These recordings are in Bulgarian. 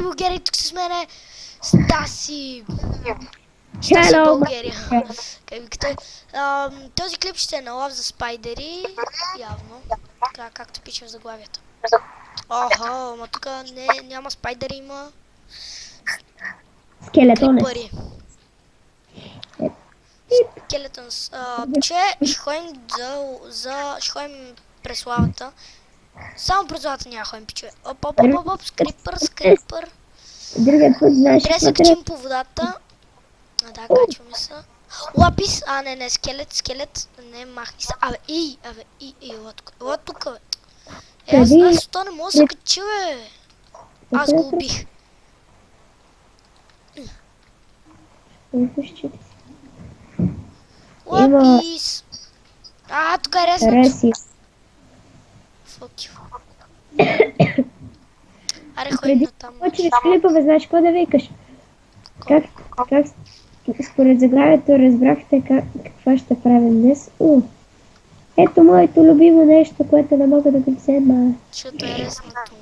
България, тук с мене Стаси. Стаси Hello, България. Как ви той? Този клип ще е на лав за спайдери, явно. Така, както пише в заглавието. Охо, ма тук няма спайдери, има скелетонец. крипъри. Скелетонс. Че ще ходим ще ходим през лавата. Само през лавата няма ходим, пичове. Оп, скрипър. Другия път, знаеш, Трябва да се качим по водата. Да, качваме се. Лапис, не, скелет, не, махни се. Ела тук, бе. Аз то не мога да се кача, бе. Аз го убих. Лапис. Тук е резното. Fuck you. Аре, ходим на там. Почнеш клипове, знаеш какво да викаш? Как според заглавието разбрахте какво ще правим днес? Ето моето любимо нещо, което не мога да го взема. Защото е резното.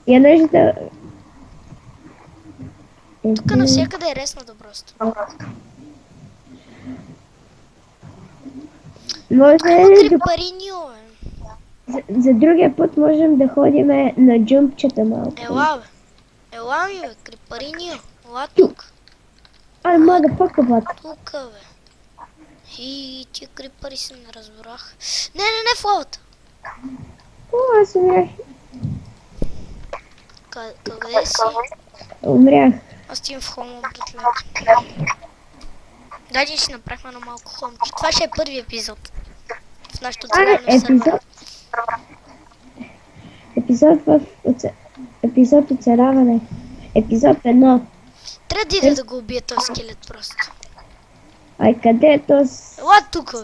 Я нужда... Тук навсякъде е резното просто. Може крипариньо, бе. За другия път можем да ходим на джумпчета малко. Ела ми, бе, крипариньо. Ела тук. Motherfucker, бат. Тук, бе. И тия крипари се не разбрах. Не, в лавата. Аз умрях. Къде си? Умрях. Аз ти в хомо, братле. Дай си направихме на малко хомче. Това ще е първи епизод. В нашото централно сервер. Епизод оцеляване. Епизод 1. Трябва да иде да го убие този скелет просто. Ай, къде е този? Ела тук, бе.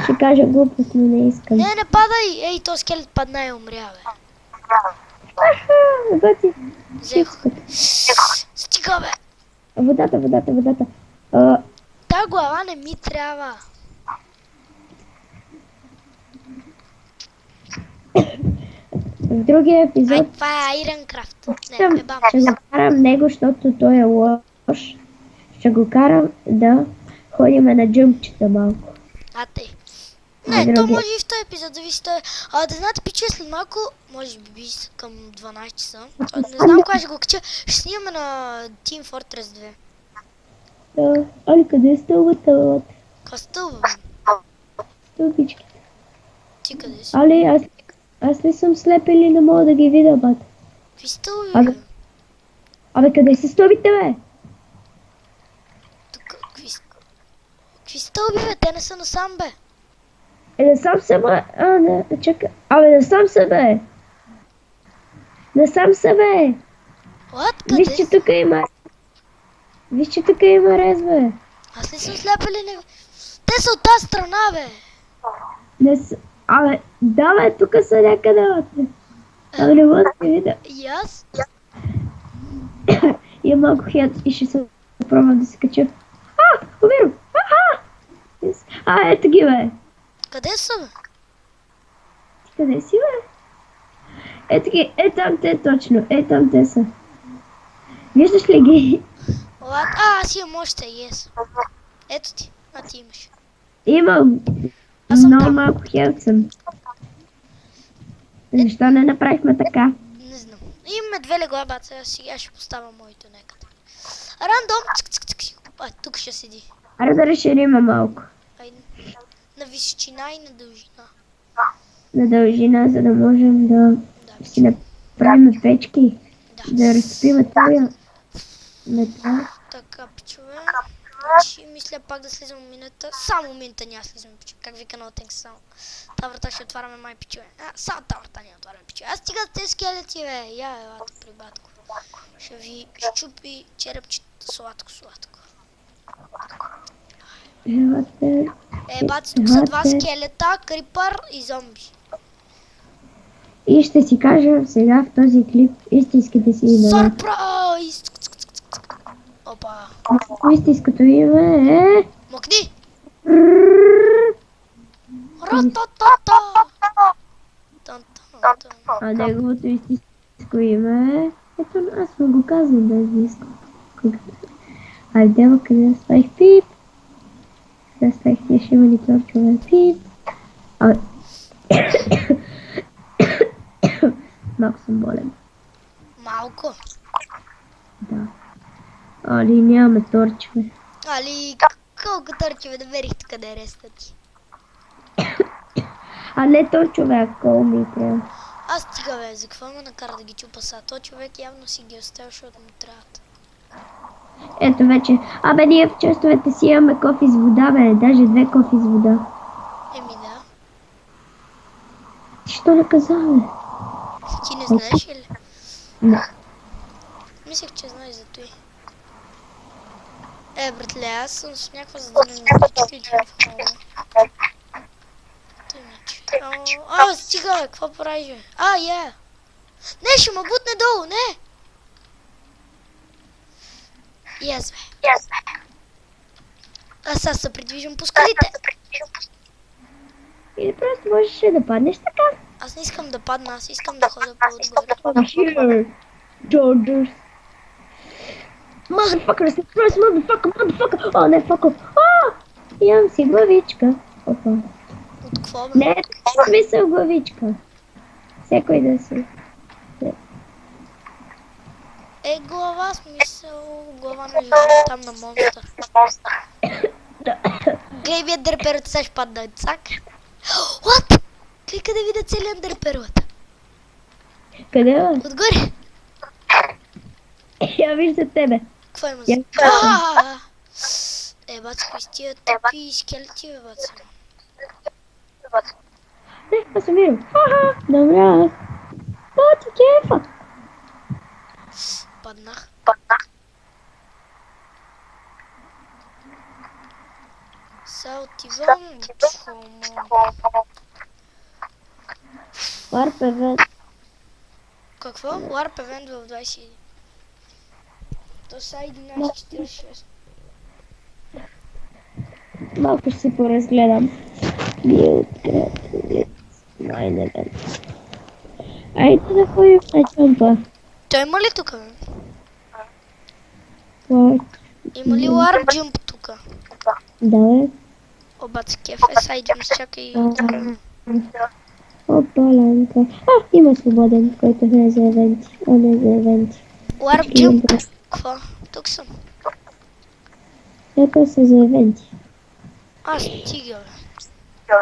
Ще кажа глупост, но не искам. Не падай! Ей, този скелет падна и умря, бе. Бати. Взех. Стига, бе. Водата. Та глава не ми трябва. В другия епизод Това е Ironcraft. ще го карам него, защото той е лош. Ще го карам да ходим на джумпчета малко. Не, то може и в този епизод зависи той. Да знаете, пиче, след малко, може би към 12 часа. Не знам кога ще го кача. Ще снимаме на Team Fortress 2. Али, къде е стълбата? Ка стълба? Стълбичките. Ти къде си? Али, аз ли съм слеп или не мога да ги видя, бат? Какви стълби, бе? Абе, къде са стълбите, бе? Тук, какви стълби, бе? Те не са насам, бе. Насам са, бе. Не, чакай. Абе, насам са, бе. What? Къде? Виж, че тук има рез, бе. Аз ли съм сляп или не? Те са от тази страна, бе. Абе, да, бе, тук са някъде, бе. Абе, не мога да се видя. И аз? Има малко хед и ще се пробвам да се кача. Умирам! Ето ги, бе. Къде са, бе? Ти къде си, бе? Ето ги, там те точно, там те са. Виждаш ли ги? Аз имам още, yes. Ето ти, ти имаш. Имам. Много малко хед съм. Защо не направихме така? Не знам. Имаме две легла, баца, сега ще поставя моето някъде. Рандом! Тук ще седи. Аре да разширим малко. Айде. На височина и на дължина. На дължина, за да можем да си направим печки. Да разтопим това метал. Така, пичове. Мисля пак да слизам минута. Само минута няма слизам, пичове. Как вика на Отенк само. Та врата ще отваряме май, пичове. Само та врата няма отваряме, пичове. Аз стига тези скелети, бе. Елата при батко. Ще ви щупи черепчето сладко. Баци, тук са два скелета, крипър и зомби. И ще си кажа сега в този клип истинските си имена. Сърпрайз! Опа! Истинското име е... Мокни! Рататата! А неговото истинско истинско име. Ето, аз му го казвам без да искам. Айде, ама къде оставих пип? Къде оставих тия шимани торчове? Пип. А... Малко съм болен. Малко. Да. Али, нямаме торчове. Али, колко торчове намерих тук да е реста ти? А не торчове, а кол ми трябва. Аз стига бе, за какво ме накара да ги чупа са? То човек явно си ги оставя, защото му трябват. Ето вече. Абе, ние в честовете си имаме кофе с вода, бе. Даже 2 кофе с вода. Еми да. Ти що не каза, бе? Ти не знаеш ли? Не. Мислех, че знаеш за той. Братле, аз съм с някаква задължителичка или в много. Той мече. Стига, бе, какво правиш, бе? Не, ще ме бутне долу, не! Yes, бе. Аз сега се придвижвам по скалите. Или просто можеш да паднеш така. Аз не искам да падна, аз искам да ходя по-отгоре. Here, Georges. Motherfucker, surprise, motherfucker. О, не, fuck off. Имам си главичка. Опа. От какво, бе? Не, смисъл главичка. Всекой да си. Глава, смисъл, глава на живота там на монстър. Гледай ми ендерперът, сега ще падна. Цак. What? Гледай къде видя целият ендерперът. Къде бе? Отгоре. Я вижда тебе. Какво има Я- за... бацко, из тия тъпи скелети, бе, бацко. Не, аз умирам. Добре. Ти кефа. Паднах. Сега отивам в хомо. Warp event. Какво? Warp event в 21. То са 11.46. Малко ще си поразгледам. Mine event. Айде да ходим на джампа. Той има ли тук, бе? Warp. Има ли Warp Jump тук? Да, бе. Обаче кефе, сега идем, чакай. Опа, ламка. Има свободен, който не е за евенти. Он е за евенти. Warp Jump. Какво? Тук съм. Ето са за евенти. Стига, бе.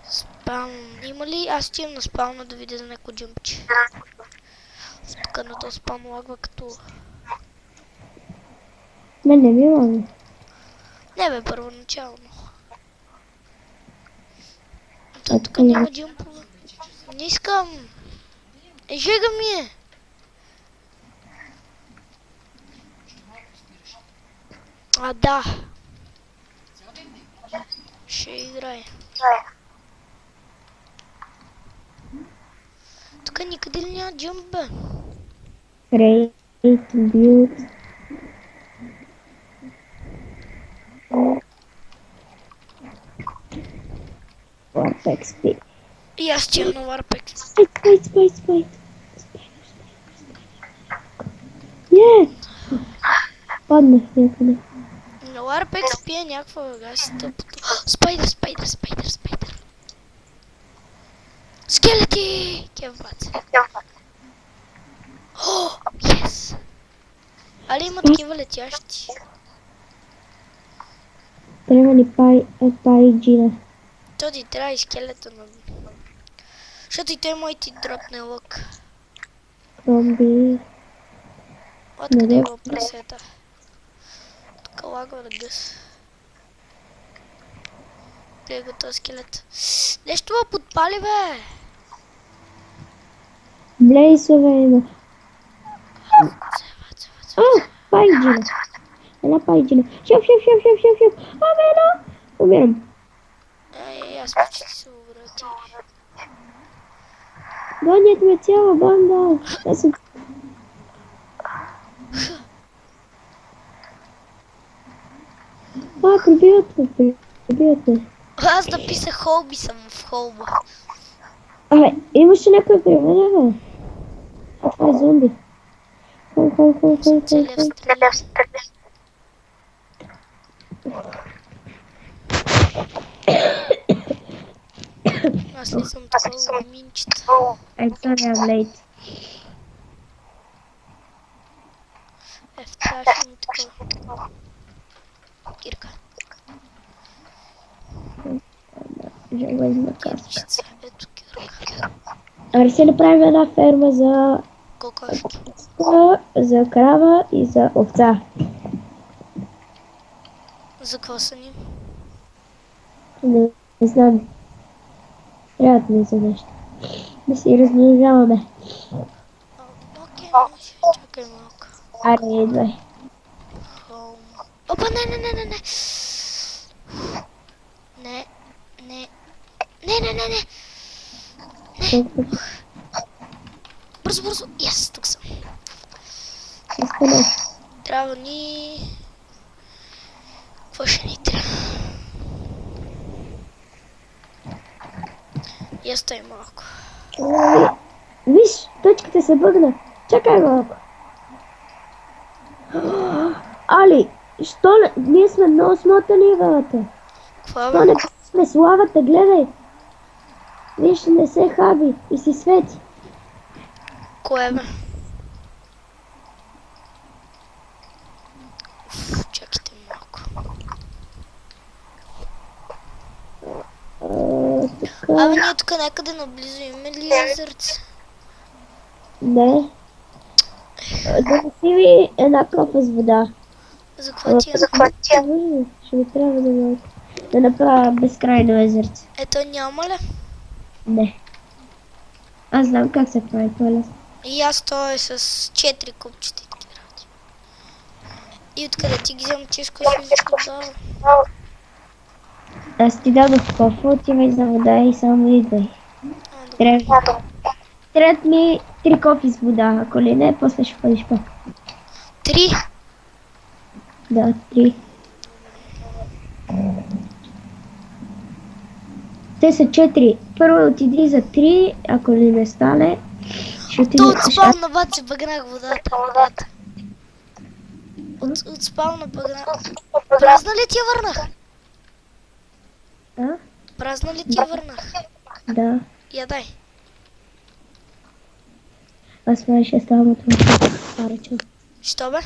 Спаун. Има ли? Аз стигам на спауна да видя за някой джъмпче. Тук на този спаун лагва като... Мен не ми лага. Не бе, първоначално. Тук няма джъмпове. Не искам. Жега ми е. Да. Ще играе. Тук никъде ли няма джъмп, бе? Create, build. Warp XP. И аз стигам на Warp X. Спайт. Yeah! Паднах някъде. На Warp XP е някаква вега си тъпото. Спайдър. Скелети! Кев бац. Yes! Али има такива летящи? Трябва ни пай джина. То ти трябва и скелета на... Защото и той мой ти дропне лък. Зомби. Откъде е го пресета? Тук лагва да гъс. Гледай го този скелет. Нещо ме подпали, бе! Блейсове има. Пай джина. Една пай джина. Шеф. Амена! Умирам. Аз почти се обрати. Гонят ме цяла банда. Аз съм... Прибиват ме. Аз написах холби съм в холба. Имаше някой при мене, бе. Това е зомби. Хум. Целия в стрели. Аз ли съм такова минчета? I'm sorry I'm late. Трябваше ми такова. Кирка. Железна каска. Кирчица. Ето кирка. Аре се направим една ферма за Кокошки. за крава и за овца. За какво са ни? Не знам. Трябва да ни за нещо. Да си размножаваме. Окей, може. Чакай малко. Аре, идвай. Home. Опа, не. Не. Бързо. Yes, тук съм. Изпълнете. Трябва ни... Какво ще ни трябва? Я стой малко. Виж, точката се бъгна. Чакай малко. Али, що не? Ние сме много смотани, валата. Какво Що бе? не сме с лавата, гледай. Виж, не се хаби и си свети. Кое бе? Чакайте малко. Така. Абе, ние тук някъде наблизо имаме ли езерце? Не. Донеси ми една кофа с вода. За какво ти е? Върни, ще ми трябва да малко. Да направя безкрайно езерце. Ето няма ли? Не. Аз знам как се прави това лесно. И аз той с 4 купчета и такива работи. И откъде ти ги взема тежко си вода? Аз ти дадох кофа, отивай за вода и само идвай. Трябват ми 3 кофи с вода, ако ли не, после ще ходиш пак. 3? Да, 3. Те са 4. Първо отиди за 3, ако ли не стане, ще отиди То от спална бат се бъгнах водата. От спална бъгнах. Празна ли ти я върнах? А? Празна ли ти я върнах? Да. Я дай. Аз май ще ставам от това парачо. Що бе?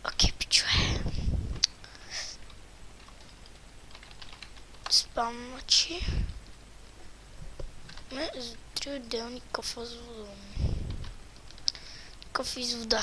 Окей, пичове. Спам, значи. За 3 отделни кафа с вода. Кафе с вода.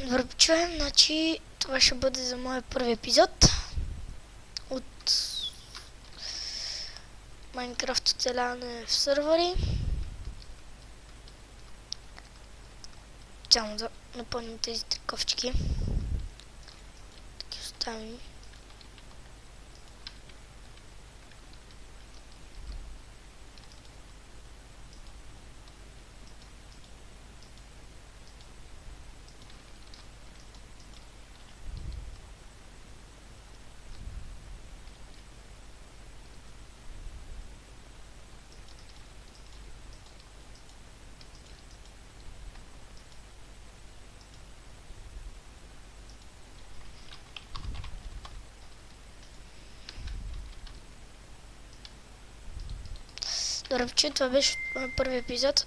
Добре, чуем, значи това ще бъде за моя първи епизод от Майнкрафт оцеляване в сървъри. Само да напълним тези 3 ковчики. Таки оставим. Добре, че това беше първи епизод.